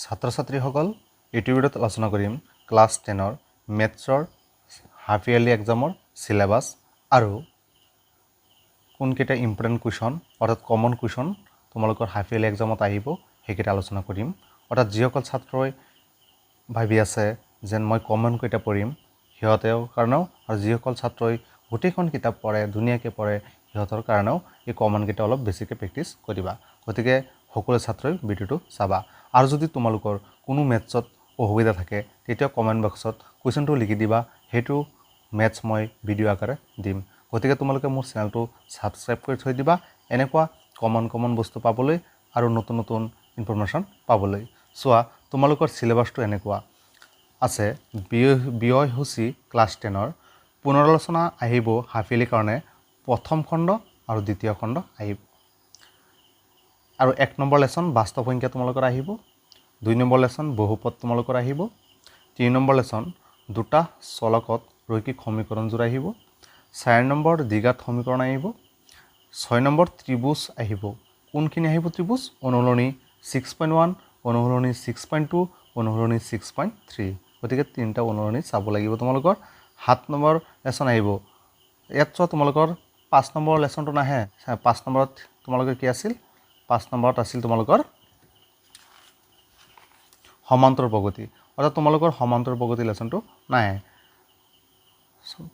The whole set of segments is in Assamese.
ছাত্ৰ ছাত্ৰীসকল এইটো ভিডিঅ'ত আলোচনা কৰিম ক্লাছ 10ৰ মেথছৰ হাফ ইয়াৰলি এক্সামৰ সিলেবাস আৰু কোনকেইটা ইম্পৰ্টেণ্ট কুৱেশ্যন অৰ্থাৎ কমন কুৱেশ্যন তোমালোকৰ হাফ ইয়াৰলি এক্সামত আহিব সেইকেইটা আলোচনা কৰিম অৰ্থাৎ যিসকল ছাত্ৰই ভাবি আছে যেন মই কমন কেইটা পঢ়িম সিহঁতেও কাৰণেও আৰু যিসকল ছাত্ৰই গোটেইখন কিতাপ পঢ়ে ধুনীয়াকৈ পঢ়ে সিহঁতৰ কাৰণেও এই কমন কেইটা অলপ বেছিকৈ প্ৰেক্টিছ কৰিবা গতিকে সকলো ছাত্ৰই ভিডিঅ'টো চাবা আৰু যদি তোমালোকৰ কোনো মেথছত অসুবিধা থাকে তেতিয়া কমেণ্ট বক্সত কুৱেশ্যনটো লিখি দিবা সেইটো মেথছ মই ভিডিঅ' আকাৰে দিম গতিকে তোমালোকে মোৰ চেনেলটো ছাবস্ক্ৰাইব কৰি থৈ দিবা এনেকুৱা কমন বস্তু পাবলৈ আৰু নতুন নতুন ইনফৰমেশ্যন পাবলৈ চোৱা তোমালোকৰ সিলেবাসটো এনেকুৱা আছে ব্যয়সূচী ক্লাছ 10ৰ পুনৰালোচনা আহিব হাফ ইয়াৰলিৰ কাৰণে প্ৰথম খণ্ড আৰু দ্বিতীয় খণ্ড আহিব আৰু 1 নম্বৰ লেসন বাস্তৱ সংখ্যা তোমালোকৰ আহিব 2 নম্বৰ লেসন বহুপদ তোমালোকৰ আহিব 3 নম্বৰ লেসন দুটা চলকত ৰৈখিক সমীকৰণ জোৰা আহিব 4 নম্বৰ দ্বিঘাত সমীকৰণ আহিব 6 নম্বৰ ত্ৰিভুজ আহিব কোনখিনি আহিব ত্ৰিভুজ অনুলনি 6.1 অনুলনি 6.2 অনুলনি 6.3 গতিকে তিনটা অনুলনি চাব লাগিব তোমালোকৰ 7 নম্বৰ লেসন আহিব ইয়াত চোৱা তোমালোকৰ 5 নম্বৰ লেসনটো নাহে 5 নম্বৰত তোমালোকৰ কি আছিল 5 নম্বৰত আছিল তোমালোকৰ সমান্তৰ প্ৰগতি অৰ্থাৎ তোমালোকৰ সমান্তৰ প্ৰগতি লেসনটো নাহে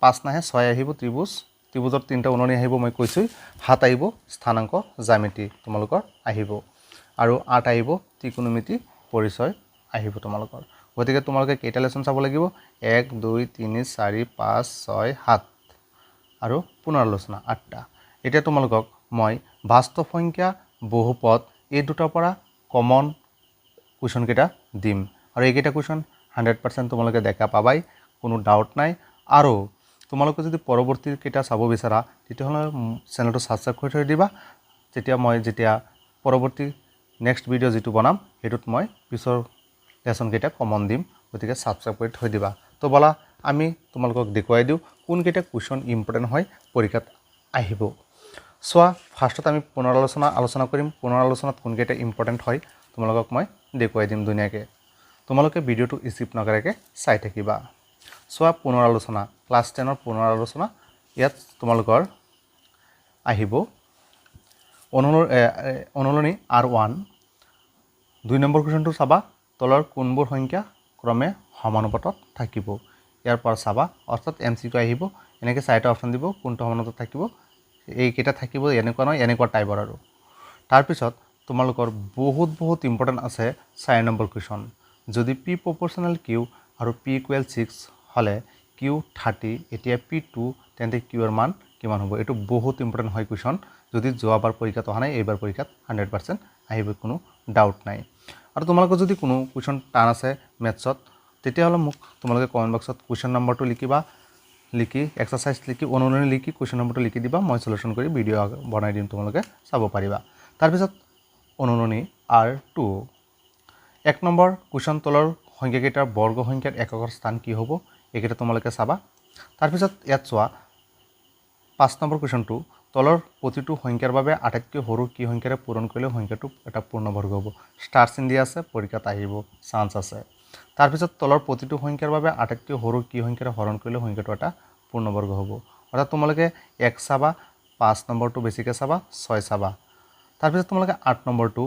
5 নাহে 6 আহিব ত্ৰিভুজৰ তিনটা অনুলনি আহিব মই কৈছো 7 আহিব স্থানাংক জ্যামিতি তোমালোকৰ আহিব আৰু 8 আহিব ত্ৰিকোণমিতি পৰিচয় আহিব তোমালোকৰ গতিকে তোমালোকে কেইটা লেসন চাব লাগিব 1 2 3 4 5 6 7 আৰু পুনৰালোচনা 8টা এতিয়া তোমালোকক মই বাস্তৱ সংখ্যা বহুপদ এই দুটাৰ পৰা কমন কুৱেশ্যন কেইটা দিম আৰু এইকেইটা কুৱেশ্যন 100% তোমালোকে দেখা পাবাই কোনো ডাউট নাই আৰু তোমালোকে যদি পৰৱৰ্তী কেইটা চাব বিচাৰা তেতিয়াহ'লে চেনেলটো সাবস্ক্ৰাইব কৰি থৈ দিবা যেতিয়া পৰৱৰ্তী নেক্সট ভিডিঅ' যেটো বনাম হেতুত মই পিছৰ লেসন কেইটা কমন দিম গতিকে সাবস্ক্ৰাইব কৰি থৈ দিবা তো বলা আমি তোমালোকক দেখুৱাই দিও কোন কেইটা কুৱেশ্যন ইম্পৰ্টেণ্ট হয় পৰীক্ষাত আহিব সোয়া ফাৰ্ষ্টত আমি আলোচনা কৰিম পুনৰালোচনাত কোন কেইটা ইম্পৰ্টেণ্ট হয় তোমালোকক মই দেখুৱাই দিম ধুনীয়াকৈ তোমালোকে ভিডিঅ'টো স্কিপ নকৰাকৈ চাই থাকিবা সোয়া পুনৰালোচনা ক্লাছ 10ৰ পুনৰালোচনা ইয়াত তোমালোকৰ আহিব অনুলনি R1 2 নম্বৰ কুৱেশ্যনটো চাবা তলৰ কোনবোৰ সংখ্যা ক্ৰমে সমানুপাতত থাকিব ইয়াৰ পৰা চাবা অৰ্থাৎ এমসিকিউ আহিব এনেকৈ চাৰিটা অপচন দিব কোনটো সমানুপাতত থাকিব এইকেইটা থাকিব এনেকুৱা নহয় এনেকুৱা টাইপৰ আৰু তাৰ পিছত তোমালোকৰ বহুত ইম্পৰ্টেণ্ট আছে 4 নম্বৰ কুৱেশ্যন যদি p প্ৰপৰ্চনেল q আৰু p ইকুৱেল 6 হলে q 30 এতিয়া p2 তেন্তে q এৰ মান কিমান হ'ব এটো বহুত ইম্পৰ্টেণ্ট হয় কুৱেশ্যন যদি যোৱাবাৰ পৰীক্ষাত অহা নাই এইবাৰ পৰীক্ষাত 100% আহিব কোনো ডাউট নাই আৰু তোমালোকৰ যদি কোনো কুৱেশ্যন টান আছে মেথছত তেতিয়াহ'লে মোক তোমালোকে কমেন্ট বক্সত কুৱেশ্যন নম্বৰটো লিখি এক্সাৰসাইজ লিখি অনুলনি লিখি কুৱেশ্যন নম্বৰটো লিখি দিবা মই সলিউশন কৰি ভিডিঅ' বনাই দিম তোমালোকে চাব পাৰিবা তাৰ পিছত অনুলনি R2 1 নম্বৰ কুৱেশ্যন তলৰ সংখ্যাকেইটাৰ বৰ্গ সংখ্যাৰ এককৰ স্থান কি হ'ব এইকেইটা তোমালোকে চাবা তাৰ পিছত ইয়াত চোৱা 5 নম্বৰ কুৱেশ্যনটো তলৰ প্ৰতিটো সংখ্যাৰ বাবে আটাইতকৈ সৰু কি সংখ্যাৰে পূৰণ কৰিলে সংখ্যাটো এটা পূৰ্ণবৰ্গ হ'ব ষ্টাৰ চিন দিয়া আছে পৰীক্ষাত আহিব চান্স আছে তাৰ পিছত তলৰ প্ৰতিটো সংখ্যাৰ বাবে আটাইতকৈ সৰু কি সংখ্যাৰে হৰণ কৰিলে সংখ্যাটো এটা পূৰ্ণবৰ্গ হ'ব অৰ্থাৎ তোমালোকে 1 চাবা 5 নম্বৰটো বেছিকৈ চাবা 6 চাবা তাৰ পিছত তোমালোকে 8 নম্বৰটো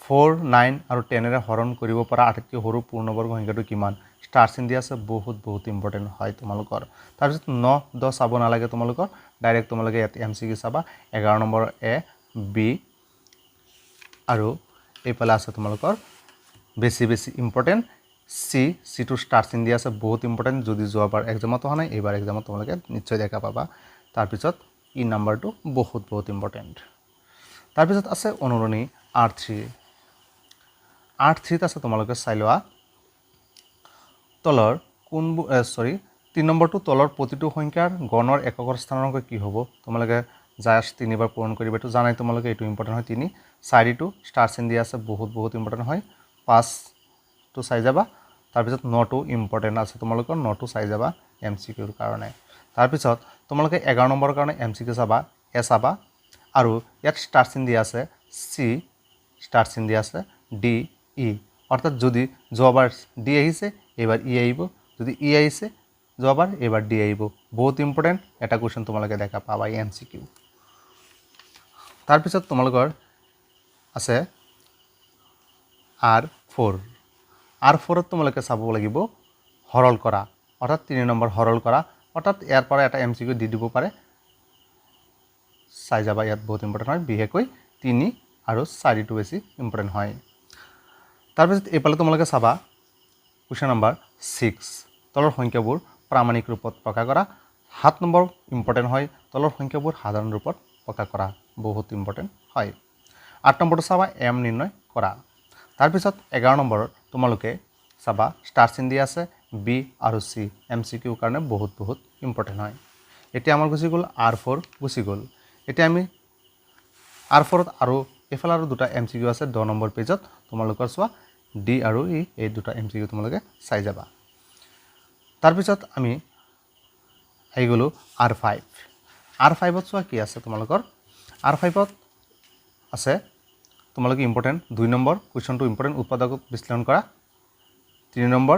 4 9 আৰু 10 এৰে হৰণ কৰিব পৰা আটাইতকৈ সৰু পূৰ্ণবৰ্গ সংখ্যাটো কিমান ষ্টাৰ চিন দিয়া আছে বহুত ইম্পৰ্টেণ্ট হয় তোমালোকৰ তাৰ পিছত 9 10 চাব নালাগে তোমালোকৰ ডাইৰেক্ট তোমালোকে ইয়াত এমসিকিউ চাবা 11 নম্বৰ এ বি আৰু এইফালে আছে তোমালোকৰ বেছি ইম্পৰ্টেণ্ট সি টু ষ্টাৰ চিন দিয়া আছে বহুত ইম্পৰ্টেণ্ট যদি যোৱাবাৰ এক্সামত অহা নাই এইবাৰ এক্সামত তোমালোকে নিশ্চয় দেখা পাবা তাৰ পিছত ই নাম্বাৰটো বহুত ইম্পৰ্টেণ্ট তাৰ পিছত আছে অনুলনি R3 আছে তোমালোকে চাই লোৱা তলৰ কোনবোৰ 3 নম্বৰটো তলৰ প্ৰতিটো সংখ্যাৰ গণৰ এককৰ স্থানাংক কি হ'ব তোমালোকে জাস্ট তিনিবাৰ পূৰণ কৰিবা এটো জানাই তোমালোকে এটো ইম্পৰ্টেণ্ট হয় 3 4 টো ষ্টাৰ চিন দিয়া আছে বহুত ইম্পৰ্টেণ্ট হয় 5 টো চাই যাবা তাৰ পিছত 9 টো ইম্পৰ্টেণ্ট আছে তোমালোকৰ 9 টো চাই যাবা এমসিকিউৰ কাৰণে তাৰ পিছত তোমালোকে 11 নম্বৰৰ কাৰণে এমসিকিউ চাবা এ চাবা আৰু ইয়াত ষ্টাৰ চিন দিয়া আছে সি ষ্টাৰ চিন দিয়া আছে ডি ই অৰ্থাৎ যদি যোৱাবাৰ ডি আহিছে এইবাৰ ই আহিব, যদি ই আহিছে যোৱাবাৰ এইবাৰ ডি আহিব। বহুত ইম্পৰ্টেণ্ট এটা কুৱেশ্যন তোমালোকে দেখা পাবা MCQ। তাৰপিছত তোমালোকৰ আছে R4। R4ত তোমালোকে চাব লাগিব সৰল কৰা, অৰ্থাৎ 3 নম্বৰ সৰল কৰা, অৰ্থাৎ ইয়াৰ পৰা এটা MCQ দি দিব পাৰে, চাই যাবা। ইয়াত বহুত ইম্পৰ্টেণ্ট হয়, বিশেষকৈ 3 আৰু 4টো বেছি ইম্পৰ্টেণ্ট হয়। তাৰপিছত এইফালে তোমালোকে চাবা কুৱেশ্যন নম্বৰ 6, তলৰ সংখ্যাবোৰ প্ৰামাণিক ৰূপত প্ৰকাশ কৰা। 7 নম্বৰ ইম্পৰ্টেণ্ট হয়, তলৰ সংখ্যাবোৰ সাধাৰণ ৰূপত প্ৰকাশ কৰা, বহুত ইম্পৰ্টেণ্ট হয়। 8 নম্বৰটো চাবা M নিৰ্ণয় কৰা। তাৰপিছত 11 নম্বৰত তোমালোকে চাবা ষ্টাৰ চিন দিয়া আছে B আৰু C, MCQ কাৰণে বহুত ইম্পৰ্টেণ্ট হয়। এতিয়া আমাৰ গুচি গ'ল R4 গুচি গ'ল। এতিয়া আমি R4ত আৰু এইফালে আৰু দুটা MCQ আছে 10 নম্বৰ পেজত, তোমালোকৰ চোৱা D আৰু E, এই দুটা MCQ তোমালোকে চাই যাবা। তাৰপিছত আমি আহি গ'লোঁ R5। R5ত চোৱা কি আছে তোমালোকৰ, R5ত আছে তোমালোকে ইম্পৰ্টেণ্ট 2 নম্বৰ কুৱেশ্যনটো ইম্পৰ্টেণ্ট, উৎপাদকক বিশ্লেষণ কৰা 3 নম্বৰ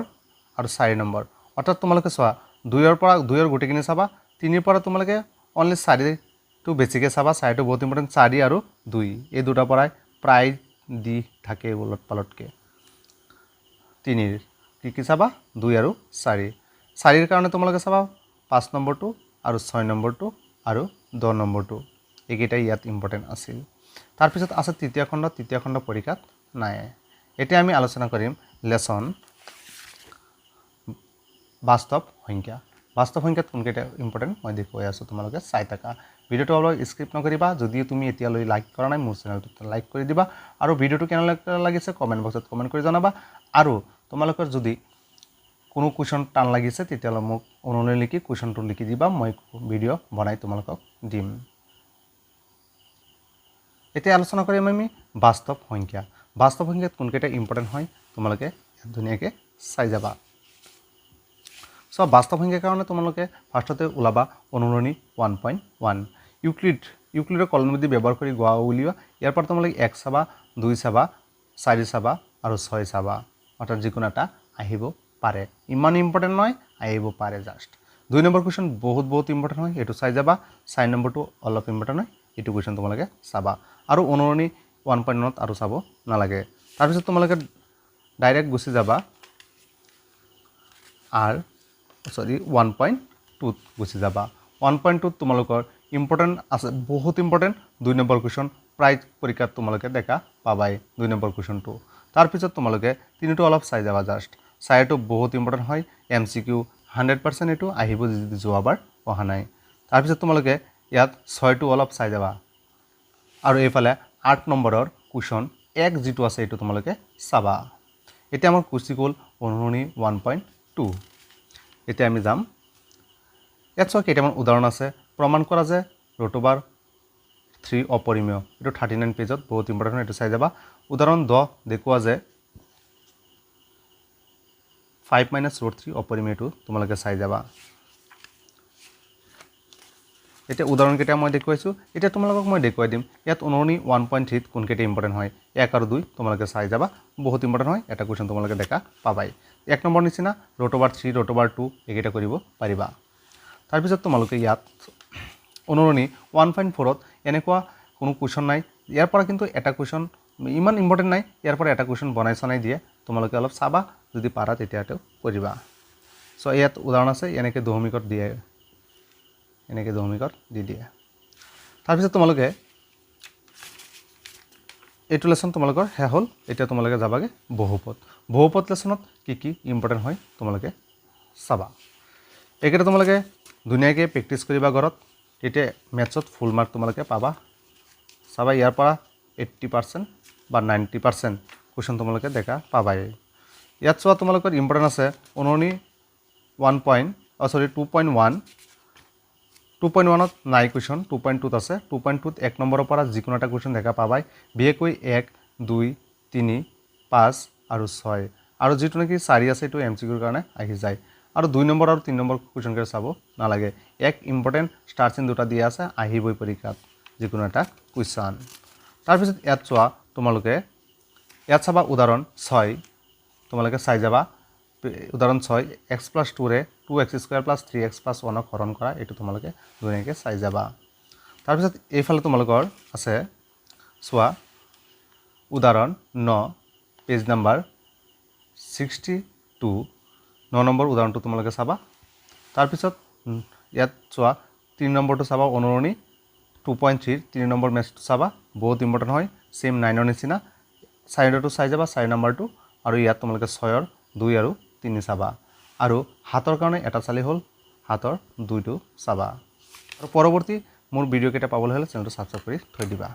আৰু 4 নম্বৰ। অৰ্থাৎ তোমালোকে চোৱা 2ৰ গোটেইখিনি চাবা, 3ৰ পৰা তোমালোকে অনলি 4টো বেছিকৈ চাবা, 4টো বহুত ইম্পৰ্টেণ্ট, 4 আৰু 2 এই দুটাৰ পৰাই প্ৰায় দি থাকে ওলট পালটকৈ। 3ৰ কি চাবা 2 আৰু 4ৰ কাৰণে তোমালোকে চাবা 5 নম্বৰটো আৰু 6 নম্বৰটো আৰু 10 নম্বৰটো, এইকেইটাই ইয়াত ইম্পৰ্টেণ্ট আছিল। তাৰপিছত আছে তৃতীয় খণ্ড পৰীক্ষাত নাই। এতিয়া আমি আলোচনা কৰিম লেচন বাস্তৱ সংখ্যা। বাস্তৱ সংখ্যাত কোনকেইটা ইম্পৰ্টেণ্ট মই দেখুৱাই আছোঁ, তোমালোকে চাই থাকা। ভিডিঅ'টো অলপ স্কিপ নকৰিবা, যদি তুমি এতিয়ালৈ লাইক কৰা নাই মোৰ চেনেলটো লাইক কৰি দিবা, আৰু ভিডিঅ'টো কেনেকুৱা লাগিছে কমেণ্ট বক্সত কমেণ্ট কৰি জনাবা। আৰু তোমালোকৰ যদি কোনো কুৱেশ্যন টান লাগিছে তেতিয়াহ'লে মোক অনুনয় লিখি কুৱেশ্যনটো লিখি দিবা, মই ভিডিঅ' বনাই তোমালোকক দিম। এতিয়া আলোচনা কৰিম আমি বাস্তৱ সংখ্যা। বাস্তৱ সংখ্যাত কোনকেইটা ইম্পৰ্টেণ্ট হয় তোমালোকে ধুনীয়াকৈ চাই যাবা। চ' বাস্তৱ সংখ্যাৰ কাৰণে তোমালোকে ফাৰ্ষ্টতে ওলাবা অনুৰণী 1.1। ইউক্লিডৰ কলমবিধি ব্যৱহাৰ কৰি গোৱা উলিওৱা। ইয়াৰ পৰা তোমালোকে 1 চাবা, 2 চাবা, 4 চাবা আৰু 6 চাবা, অৰ্থাৎ যিকোনো এটা আহিব পাৰে। ইমান ইম্পৰ্টেণ্ট নহয়, আহিব পাৰে জাষ্ট। 2 নম্বৰ কুৱেশ্যন বহুত ইম্পৰ্টেণ্ট হয়, এইটো চাই যাবা। 4 নম্বৰটো অলপ ইম্পৰ্টেণ্ট হয়, এইটো কুৱেশ্যন তোমালোকে চাবা। আৰু অনুৰণী 1.1ত আৰু চাব নালাগে। তাৰপিছত তোমালোকে ডাইৰেক্ট গুচি যাবা 1.2ত গুচি যাবা। 1.2ত তোমালোকৰ ইম্পৰ্টেণ্ট আছে, বহুত ইম্পৰ্টেণ্ট 2 নম্বৰ কুৱেশ্যন, প্ৰায় পৰীক্ষাত তোমালোকে দেখা পাবাই 2 নম্বৰ কুৱেশ্যনটো। তাৰপিছত তোমালোকে 3টো অলপ চাই যাবা জাষ্ট। 4টো বহুত ইম্পৰ্টেণ্ট হয়, MCQ 100% এইটো আহিব যদি যোৱাবাৰ অহা নাই। তাৰপিছত তোমালোকে ইয়াত 6টো অলপ চাই যাবা, আৰু এইফালে 8 নম্বৰৰ কুৱেশ্যন 1 যিটো আছে এইটো তোমালোকে চাবা। এতিয়া আমাৰ গুচি গ'ল অনুৰণী 1.2। এতিয়া আমি যাম, ইয়াত চোৱা কেইটামান উদাহৰণ আছে। প্ৰমাণ কৰা যে √3 অপৰিমেয়, এইটো 39 পেজত বহুত ইম্পৰ্টেণ্ট, এইটো চাই যাবা। উদাহৰণ 10 দেখুওৱা যে 5 - √3 অপৰিমেয়টো তোমালোকে চাই যাবা। এতিয়া উদাহৰণকেইটা মই দেখুৱাইছোঁ, এতিয়া তোমালোকক মই দেখুৱাই দিম ইয়াত অনুৰণী 1.3ত কোনকেইটা ইম্পৰ্টেণ্ট হয়। 1 আৰু 2 তোমালোকে চাই যাবা, বহুত ইম্পৰ্টেণ্ট হয়, এটা কুৱেশ্যন তোমালোকে দেখা পাবাই। 1 নম্বৰ নিচিনা √3 √2 এইকেইটা কৰিব পাৰিবা। তাৰপিছত তোমালোকে ইয়াত অনুৰণী 1.4ত এনেকুৱা কোনো কুৱেশ্যন নাই, ইয়াৰ পৰা কিন্তু এটা কুৱেশ্যন ইমান ইম্পৰ্টেণ্ট নাই, ইয়াৰ পৰা এটা কুৱেশ্যন বনাই দিয়ে, তোমালোকে অলপ চাবা, যদি পাৰা তেতিয়াতো কৰিবা। চ' ইয়াত উদাহৰণ আছে, এনেকৈ দশমিকত দিয়ে, এনেকৈ দশমিকত দি দিয়ে। তাৰপিছত তোমালোকে এইটো লেচন তোমালোকৰ শেষ হ'ল। এতিয়া তোমালোকে যাবাগৈ বহুপদ লেচনত কি ইম্পৰ্টেণ্ট হয় তোমালোকে চাবা। এইকেইটা তোমালোকে ধুনীয়াকৈ প্ৰেক্টিছ কৰিবা ঘৰত, তেতিয়া মেথছত ফুল মাৰ্ক তোমালোকে পাবা। চাবা ইয়াৰ পৰা 80% বা 90% কুৱেশ্যন তোমালোকে দেখা পাবাই। ইয়াত চোৱা তোমালোকৰ ইম্পৰ্টেণ্ট আছে অনুৰণী 2.1। 2.1ত নাই কুৱেশ্যন, 2.2ত আছে। 2.2ত 1 নম্বৰৰ পৰা যিকোনো এটা কুৱেশ্যন দেখা পাবাই, বিশেষকৈ 1, 2, 3, 5 আৰু 6, আৰু যিটো নেকি 4 আছে এইটো MCQৰ কাৰণে আহি যায়। আৰু 2 নম্বৰ আৰু 3 নম্বৰ কুৱেশ্যনকেইটা চাব নালাগে। 1 ইম্পৰ্টেণ্ট ষ্টাৰ চিন দুটা দিয়া আছে, আহিবই পৰীক্ষাত যিকোনো এটা কুৱেশ্যন। তাৰপিছত ইয়াত চোৱা তোমালোকে, ইয়াত চাবা উদাহৰণ 6 তোমালোকে চাই যাবা উদাহৰণ 6 x + 2ৰে 2x² + 3x + 1ক হৰণ কৰা এইটো তোমালোকে ধুনীয়াকৈ চাই যাবা তাৰপিছত এইফালে তোমালোকৰ আছে চোৱা উদাহৰণ 9 পেজ নাম্বাৰ 62 9 নম্বৰ উদাহৰণটো তোমালোকে চাবা তাৰপিছত ইয়াত চোৱা 3 নম্বৰটো চাবা অনুৰণী 2.3 3 নম্বৰ মেথছটো চাবা বহুত ইম্পৰ্টেণ্ট হয় সেম 9ৰ নিচিনা চাইডটো চাই যাবা 4 নম্বৰটো আৰু ইয়াত তোমালোকে 6ৰ 2 আৰু 3 চাবা আৰু হাতৰ কাৰণে এটা চালি হ'ল হাতৰ 2টো চাবা আৰু পৰৱৰ্তী মোৰ ভিডিঅ' কেইটা পাবলৈ হ'লে চেনেলটো সাবস্ক্ৰাইব কৰি থৈ দিবা